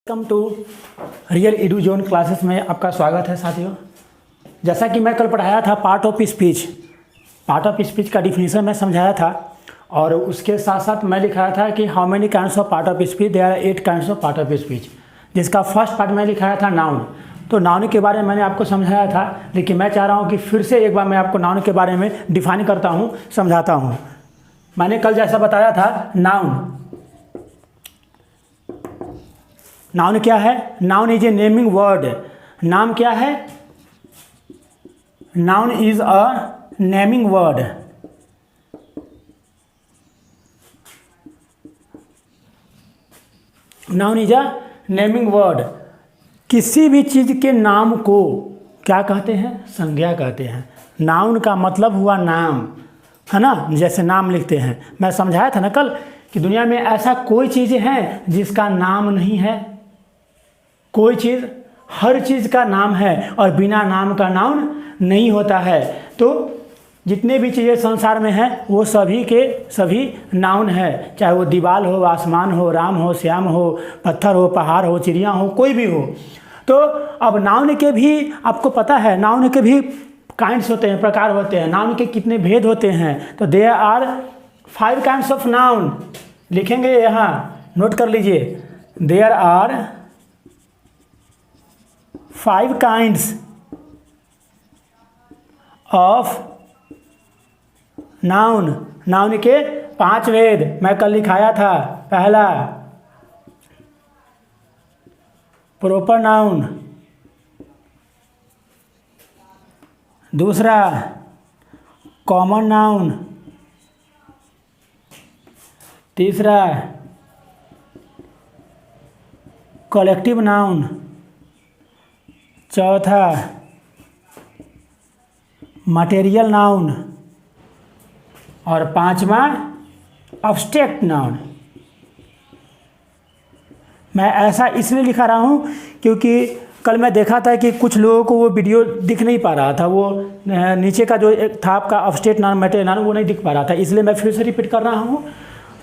Welcome to Real Edu Zone classes में आपका स्वागत है साथियों। जैसा कि मैं कल पढ़ाया था पार्ट ऑफ स्पीच का डिफिनीशन मैं समझाया था और उसके साथ साथ मैं लिखाया था कि how many kinds of part of speech, there are 8 kinds of part of speech, जिसका फर्स्ट पार्ट मैं लिखाया था नाउन। तो नाउन के बारे में मैंने आपको समझाया था, लेकिन मैं चाह रहा हूँ कि फिर से एक बार मैं आपको नाउन के बारे में डिफाइन करता हूँ, समझाता हूँ। मैंने कल जैसा बताया था नाउन क्या है? Noun is a naming word. नाम क्या है? Noun is a naming word. Noun is a naming word. किसी भी चीज के नाम को क्या कहते हैं? संज्ञा कहते हैं। नाउन का मतलब हुआ नाम, है ना? जैसे नाम लिखते हैं, मैं समझाया था ना कल कि दुनिया में ऐसा कोई चीज़ है जिसका नाम नहीं है। कोई चीज़, हर चीज़ का नाम है और बिना नाम का नाउन नहीं होता है। तो जितने भी चीज़ें संसार में हैं वो सभी के सभी नाउन है, चाहे वो दीवार हो, आसमान हो, राम हो, श्याम हो, पत्थर हो, पहाड़ हो, चिड़िया हो, कोई भी हो। तो अब नाउन के भी आपको पता है, नाउन के भी काइंड्स होते हैं, प्रकार होते हैं। नाउन के कितने भेद होते हैं? तो there are 5 kinds of noun. लिखेंगे यहाँ, नोट कर लीजिए। There are 5 kinds of noun. Noun के 5 भेद मैं कल लिखाया था। पहला प्रॉपर नाउन, दूसरा कॉमन नाउन, तीसरा कलेक्टिव नाउन, चौथा मटेरियल नाउन और पांचवा एब्स्ट्रैक्ट नाउन। मैं ऐसा इसलिए लिखा रहा हूँ क्योंकि कल मैं देखा था कि कुछ लोगों को वो वीडियो दिख नहीं पा रहा था, वो नीचे का जो एक था आपका एब्स्ट्रैक्ट नाउन, मटेरियल नाउन, वो नहीं दिख पा रहा था। इसलिए मैं फिर से रिपीट कर रहा हूँ।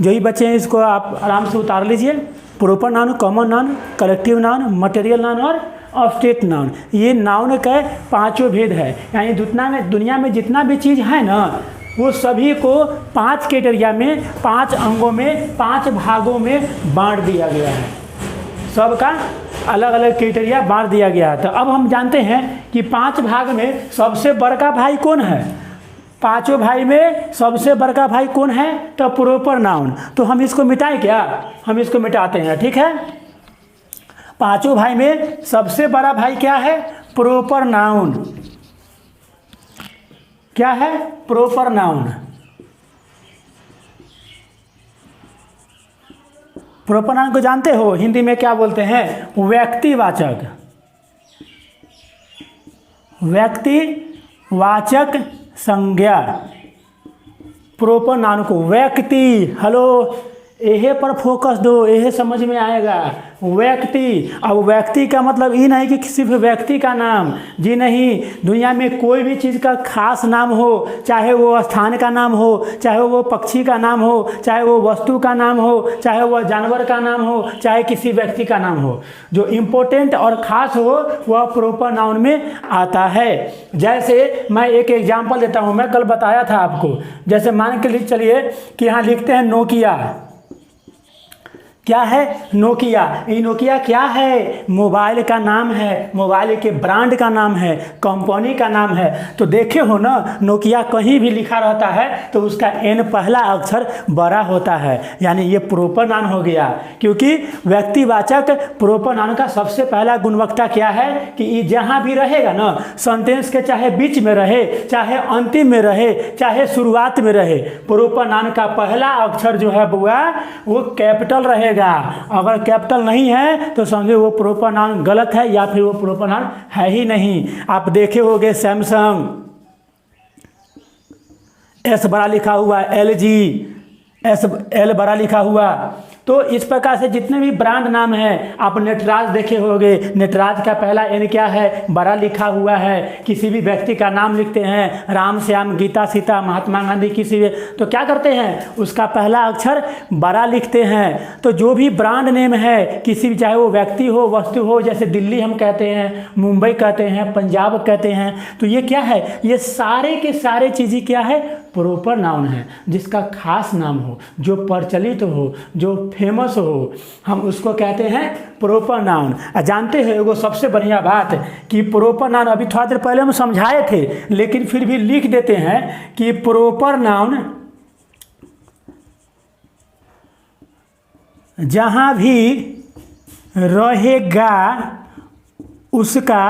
जो ही बच्चे हैं इसको आप आराम से उतार लीजिए। Proper noun, common noun, collective noun, material noun और एब्स्ट्रैक्ट नाउन, ये नाउन के 5 भेद है। यानी दुनिया में जितना भी चीज़ है ना, वो सभी को 5 कैटेगरी में, 5 अंगों में, 5 भागों में बांट दिया गया है। सबका अलग अलग क्राइटेरिया बांट दिया गया है। तो अब हम जानते हैं कि 5 भाग में सबसे बड़का भाई कौन है? 5 भाई में सबसे बड़का भाई कौन है? तो प्रॉपर नाउन। तो हम इसको मिटाएं क्या? हम इसको मिटाते हैं, ठीक है। 5 भाई में सबसे बड़ा भाई क्या है? Proper noun. क्या है? Proper noun. प्रॉपर नाउन को जानते हो? हिंदी में क्या बोलते हैं? व्यक्तिवाचक। व्यक्तिवाचक संज्ञा। प्रॉपर नाउन को व्यक्ति, हेलो, एहे पर फोकस दो, एहे समझ में आएगा। व्यक्ति। अब व्यक्ति का मतलब ये नहीं कि सिर्फ व्यक्ति का नाम, जी नहीं। दुनिया में कोई भी चीज़ का खास नाम हो, चाहे वो स्थान का नाम हो, चाहे वो पक्षी का नाम हो, चाहे वो वस्तु का नाम हो, चाहे वो जानवर का नाम हो, चाहे किसी व्यक्ति का नाम हो, जो इम्पोर्टेंट और ख़ास हो वह प्रॉपर नाउन में आता है। जैसे मैं एक एग्जाम्पल देता हूँ, मैं कल बताया था आपको। जैसे मान के चलिए कि यहाँ लिखते हैं नोकिया। क्या है? नोकिया। ये नोकिया क्या है? मोबाइल का नाम है, मोबाइल के ब्रांड का नाम है, कंपनी का नाम है। तो देखे हो ना, नोकिया कहीं भी लिखा रहता है तो उसका एन पहला अक्षर बड़ा होता है, यानी ये प्रॉपर नाउन हो गया। क्योंकि व्यक्तिवाचक प्रॉपर नाउन का सबसे पहला गुणवत्ता क्या है कि ये जहाँ भी रहेगा ना, सेंटेंस के चाहे बीच में रहे, चाहे अंतिम में रहे, चाहे शुरुआत में रहे, प्रॉपर नाउन का पहला अक्षर जो है बुआ वो कैपिटल रहेगा। अगर कैपिटल नहीं है तो समझो वो प्रॉपर नाउन गलत है या फिर वो प्रॉपर नाउन है ही नहीं। आप देखे होंगे सैमसंग, एस बड़ा लिखा हुआ, LG, एल बड़ा लिखा हुआ, तो इस प्रकार से जितने भी ब्रांड नाम हैं, आप नटराज देखे होंगे, नटराज का पहला एन क्या है, बड़ा लिखा हुआ है। किसी भी व्यक्ति का नाम लिखते हैं, राम श्याम, गीता सीता, महात्मा गांधी, किसी भी, तो क्या करते हैं, उसका पहला अक्षर बड़ा लिखते हैं। तो जो भी ब्रांड नेम है किसी भी, चाहे वो व्यक्ति हो, वस्तु हो, जैसे दिल्ली हम कहते हैं, मुंबई कहते हैं, पंजाब कहते हैं, तो ये क्या है, ये सारे के सारे चीज़ें क्या है, प्रॉपर नाउन है। जिसका खास नाम हो, जो प्रचलित हो, जो फेमस हो, हम उसको कहते हैं प्रॉपर नाउन। जानते हैं एगो सबसे बढ़िया बात कि प्रॉपर नाउन अभी थोड़ा देर पहले हम समझाए थे, लेकिन फिर भी लिख देते हैं कि प्रॉपर नाउन जहाँ भी रहेगा उसका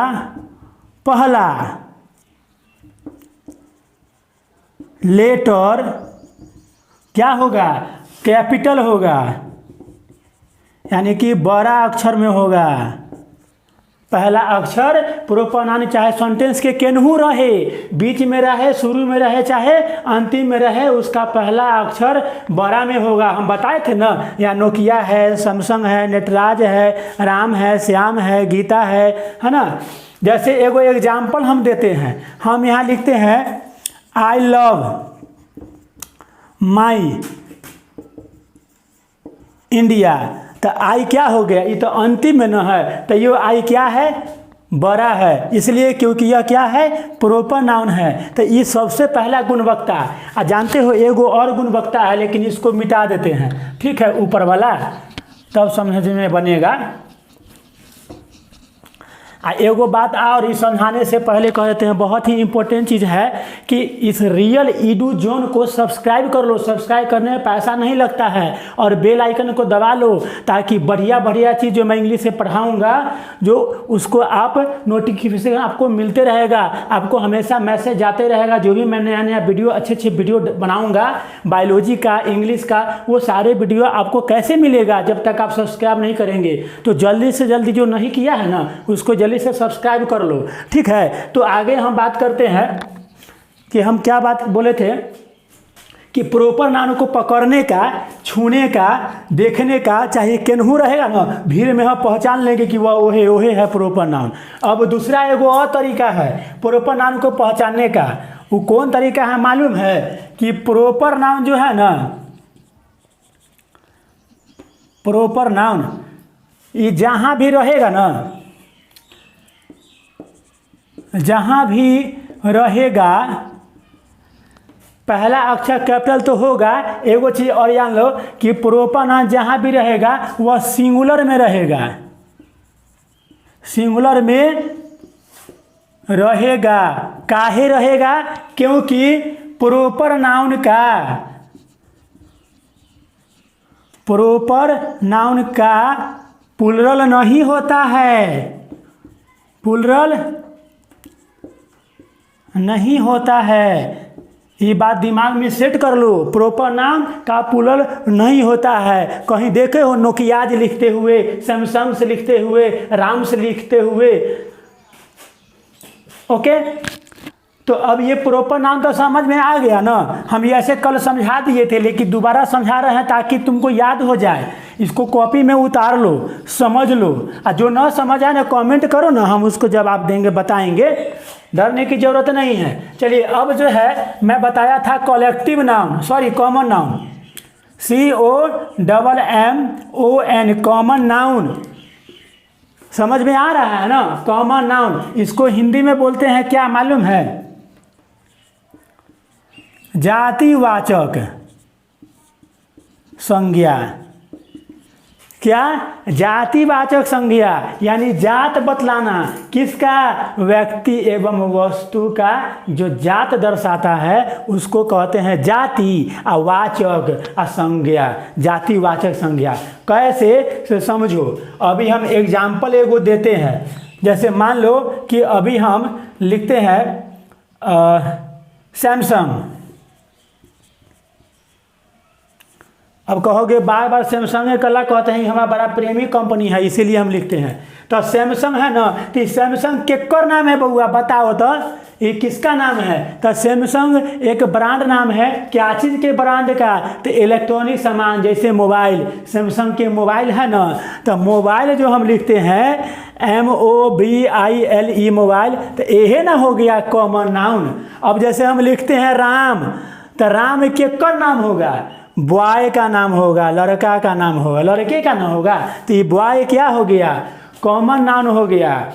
पहला लेटर क्या होगा, कैपिटल होगा, यानी कि बड़ा अक्षर में होगा। पहला अक्षर प्रॉपर नाउन चाहे सेंटेंस के केनहू रहे, बीच में रहे, शुरू में रहे, चाहे अंतिम में रहे, उसका पहला अक्षर बड़ा में होगा। हम बताए थे ना, या नोकिया है, सैमसंग है, नटराज है, राम है, श्याम है, गीता है ना। जैसे एगो एग्जाम्पल हम देते हैं, हम यहाँ लिखते हैं आई लव माई इंडिया, तो आई क्या हो गया, ये तो अंतिम में न है, तो ये आई क्या है, बड़ा है, इसलिए क्योंकि यह क्या है, प्रॉपर नाउन है। तो ये सबसे पहला गुणवत्ता। जानते हो एगो और गुणवत्ता है, लेकिन इसको मिटा देते हैं, ठीक है, ऊपर वाला, तब समझ में बनेगा। एगो बात और इस समझाने से पहले कह देते हैं, बहुत ही इंपॉर्टेंट चीज़ है कि इस रियल ईडू जोन को सब्सक्राइब कर लो। सब्सक्राइब करने में पैसा नहीं लगता है, और बेल आइकन को दबा लो, ताकि बढ़िया बढ़िया चीज़ जो मैं इंग्लिश से पढ़ाऊंगा, जो उसको आप नोटिफिकेशन आपको मिलते रहेगा, आपको हमेशा मैसेज जाते रहेगा। जो भी मैं नया नया वीडियो, अच्छे अच्छे वीडियो बनाऊँगा, बायोलॉजी का, इंग्लिश का, वो सारे वीडियो आपको कैसे मिलेगा जब तक आप सब्सक्राइब नहीं करेंगे। तो जल्दी से जल्दी जो नहीं किया है ना, उसको जल्दी से सब्सक्राइब कर लो, ठीक है। तो आगे हम बात करते हैं कि हम क्या बात बोले थे कि प्रॉपर नाउन को पकड़ने का, छूने का, देखने का, चाहे केनहू रहेगा ना, भीड़ में हम पहचान लेंगे कि वह ओहे ओहे है प्रॉपर नाउन। अब दूसरा एगो और तरीका है प्रॉपर नाउन को पहचानने का। वो कौन तरीका है मालूम है, कि प्रॉपर नाउन जो है ना, प्रॉपर नाउन ये जहाँ भी रहेगा ना, जहाँ भी रहेगा, पहला अक्षर कैपिटल तो होगा। एगो चीज़ और जान लो कि प्रॉपर नाउन जहाँ भी रहेगा वह सिंगुलर में रहेगा, सिंगुलर में रहेगा। काहे रहेगा, क्योंकि प्रॉपर नाउन का प्लूरल नहीं होता है, प्लूरल नहीं होता है। ये बात दिमाग में सेट कर लो, प्रॉपर नाउन का प्लूरल नहीं होता है। कहीं देखे हो नोकियाज लिखते हुए, सैमसंग से लिखते हुए, राम से लिखते हुए, ओके। तो अब ये प्रॉपर नाउन तो समझ में आ गया ना। हम ये ऐसे कल समझा दिए थे, लेकिन दोबारा समझा रहे हैं ताकि तुमको याद हो जाए। इसको कॉपी में उतार लो, समझ लो, और जो ना समझ आए ना कमेंट करो ना, हम उसको जवाब देंगे, बताएंगे, डरने की ज़रूरत नहीं है। चलिए अब जो है मैं बताया था collective noun, sorry common noun, COMMON, common noun. समझ में आ रहा है ना, कॉमन नाउन। इसको हिंदी में बोलते हैं क्या मालूम है, जातिवाचक संज्ञा। क्या, जातिवाचक संज्ञा, यानी जात बतलाना। किसका, व्यक्ति एवं वस्तु का जो जात दर्शाता है उसको कहते हैं जाति, वाचक संज्ञा, जातिवाचक संज्ञा। कैसे से समझो, अभी हम एग्जाम्पल एगो देते हैं। जैसे मान लो कि अभी हम लिखते हैं सैमसंग, अब कहोगे बार बार सैमसंग कला कहते हैं हमारा बड़ा प्रेमी कंपनी है इसीलिए हम लिखते हैं। तो सैमसंग है ना, तो सैमसंग केकर नाम है बउआ बताओ तो, ये किसका नाम है? तो सैमसंग एक ब्रांड नाम है। क्या चीज़ के ब्रांड का? तो इलेक्ट्रॉनिक सामान जैसे मोबाइल, सैमसंग के मोबाइल है ना, तो मोबाइल जो हम लिखते हैं MOBILE मोबाइल, तो यही ना हो गया कॉमन नाउन। अब जैसे हम लिखते हैं राम, तो राम केकर नाम होगा? बॉय का नाम होगा, लड़का का नाम होगा, लड़के का नाम होगा, तो ये बॉय क्या हो गया? कॉमन नाउन हो गया।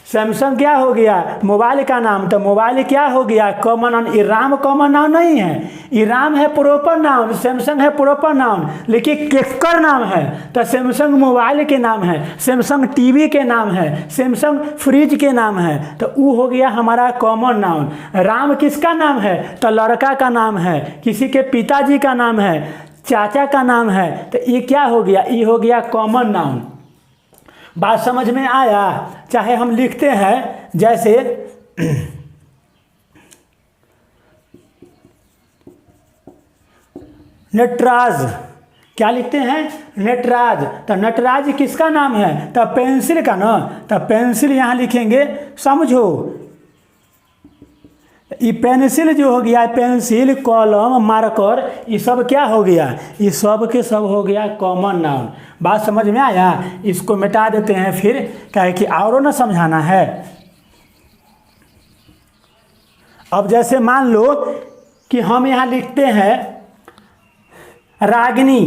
सैमसंग क्या हो गया? मोबाइल का नाम, तो मोबाइल क्या हो गया? Common noun. ये राम कॉमन नाउन नहीं है, ये राम है प्रॉपर नाउन, सैमसंग है प्रॉपर नाउन, लेकिन केकर नाम है? तो सैमसंग मोबाइल के नाम है, सैमसंग टीवी के नाम है, सैमसंग फ्रिज के नाम है, तो वो हो गया हमारा कॉमन नाउन। राम किसका नाम है? तो लड़का का नाम है, किसी के पिताजी का नाम है, चाचा का नाम है, तो ये क्या हो गया? ये हो गया कॉमन नाउन। बात समझ में आया? चाहे हम लिखते हैं जैसे नटराज, क्या लिखते हैं? नटराज। तो नटराज किसका नाम है? तो पेंसिल का ना, तो पेंसिल यहाँ लिखेंगे, समझो। ये पेंसिल जो हो गया, पेंसिल, कॉलम, मार्कर, ये सब क्या हो गया? ये सब के सब हो गया कॉमन नाउन। बात समझ में आया? इसको मिटा देते हैं फिर, क्या है कि और ना समझाना है। अब जैसे मान लो कि हम यहाँ लिखते हैं रागिनी,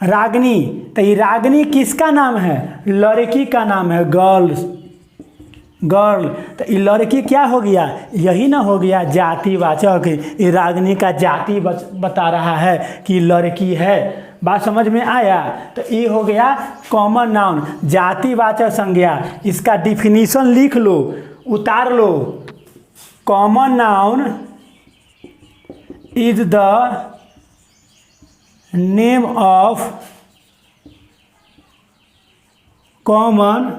रागिनी, तो ये रागिनी किसका नाम है? लड़की का नाम है, गर्ल। तो ये लड़की क्या हो गया? यही ना हो गया जातिवाचक। ये रागिनी का जाति बता रहा है कि लड़की है। बात समझ में आया? तो ये हो गया कॉमन नाउन, जातिवाचक संज्ञा। इसका डिफिनीशन लिख लो, उतार लो। Common noun is the name of common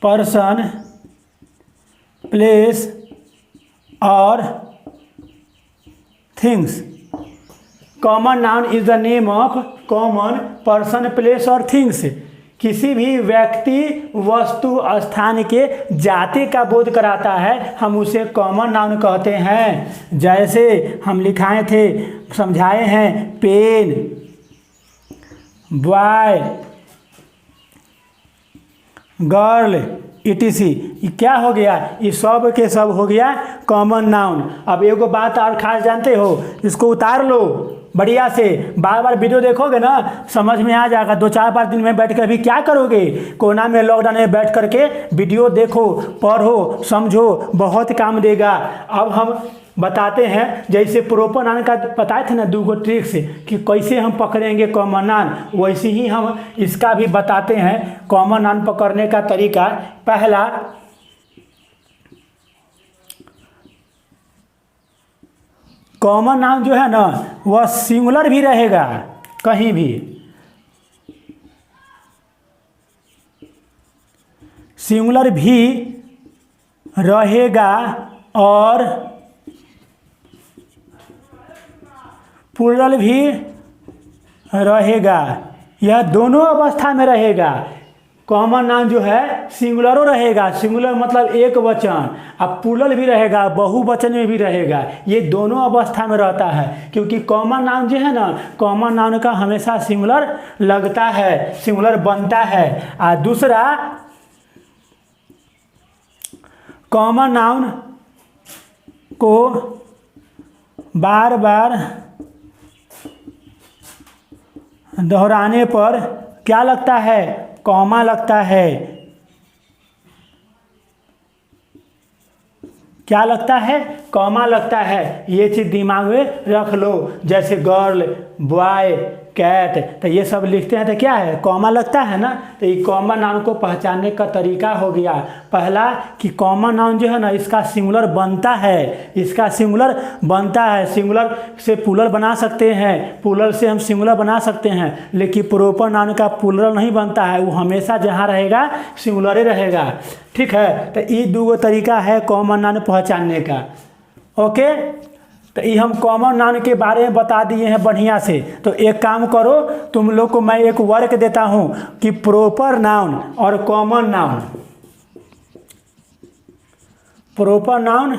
person, place और things. Common noun is the name of common person, place और थिंग्स। किसी भी व्यक्ति, वस्तु, स्थान के जाति का बोध कराता है, हम उसे कॉमन नाउन कहते हैं। जैसे हम लिखाए थे, समझाए हैं, पेन, बॉय, गर्ल, ETC। ये क्या हो गया? ये सब के सब हो गया कॉमन नाउन। अब एगो बात और खास जानते हो, इसको उतार लो बढ़िया से। बार बार वीडियो देखोगे ना, समझ में आ जाएगा। 2-4 दिन में बैठ कर अभी क्या करोगे? कोना में लॉकडाउन में बैठ करके वीडियो देखो, पढ़ो, समझो, बहुत काम देगा। अब हम बताते हैं, जैसे प्रॉपर नाउन का बताए थे ना 2 ट्रिक्स कि कैसे हम पकड़ेंगे कॉमन नाउन, वैसे ही हम इसका भी बताते हैं कॉमन नाउन पकड़ने का तरीका। पहला, कॉमन नाउन जो है ना वह सिंगुलर भी रहेगा, कहीं भी सिंगुलर भी रहेगा और प्लूरल भी रहेगा। यह दोनों अवस्था में रहेगा। कॉमन नाउन जो है सिंगुलरो रहेगा, सिंगुलर मतलब एक वचन, अब प्लूरल भी रहेगा, बहुवचन में भी रहेगा। ये दोनों अवस्था में रहता है, क्योंकि कॉमन नाउन जो है ना, कॉमन नाउन का हमेशा सिंगुलर लगता है, सिंगुलर बनता है। और दूसरा, कॉमन नाउन को बार बार दोहराने पर क्या लगता है? कॉमा लगता है। क्या लगता है? कॉमा लगता है। ये चीज़ दिमाग में रख लो। जैसे गर्ल, बॉय, कैट, तो ये सब लिखते हैं तो क्या है? कॉमा लगता है ना। तो ये कॉमन नाउन को पहचानने का तरीका हो गया। पहला कि कॉमन नाउन जो है ना, इसका सिंगुलर बनता है, इसका सिंगुलर बनता है। सिंगुलर से प्लूरल बना सकते हैं, प्लूरल से हम सिंगुलर बना सकते हैं, लेकिन प्रॉपर नाउन का प्लूरल नहीं बनता है, वो हमेशा जहाँ रहेगा सिंगुलर ही रहेगा। ठीक है, तो ये 2 तरीका है कॉमन नाउन पहचानने का। ओके, तो ये हम कॉमन नाउन के बारे में बता दिए हैं बढ़िया से। तो एक काम करो, तुम लोग को मैं एक वर्क देता हूं कि प्रॉपर नाउन और कॉमन नाउन, प्रॉपर नाउन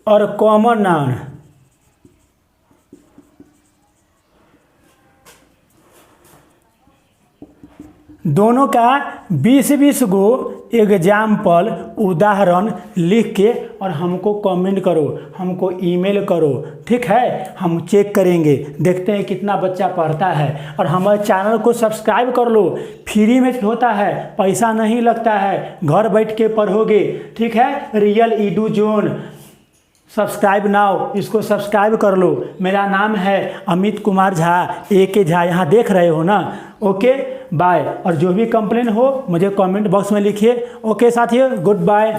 और कॉमन नाउन दोनों का 20-20 गो एग्जाम्पल उदाहरण लिख के और हमको कमेंट करो, हमको ईमेल करो, ठीक है। हम चेक करेंगे, देखते हैं कितना बच्चा पढ़ता है। और हमारे चैनल को सब्सक्राइब कर लो, फ्री में होता है, पैसा नहीं लगता है, घर बैठ के पढ़ोगे, ठीक है। Real Edu zone, subscribe now, इसको सब्सक्राइब कर लो। मेरा नाम है अमित कुमार झा, AK झा, यहाँ देख रहे हो ना। Okay bye. और जो भी कंप्लेन हो मुझे कमेंट बॉक्स में लिखिए। ओके साथियों, गुड बाय।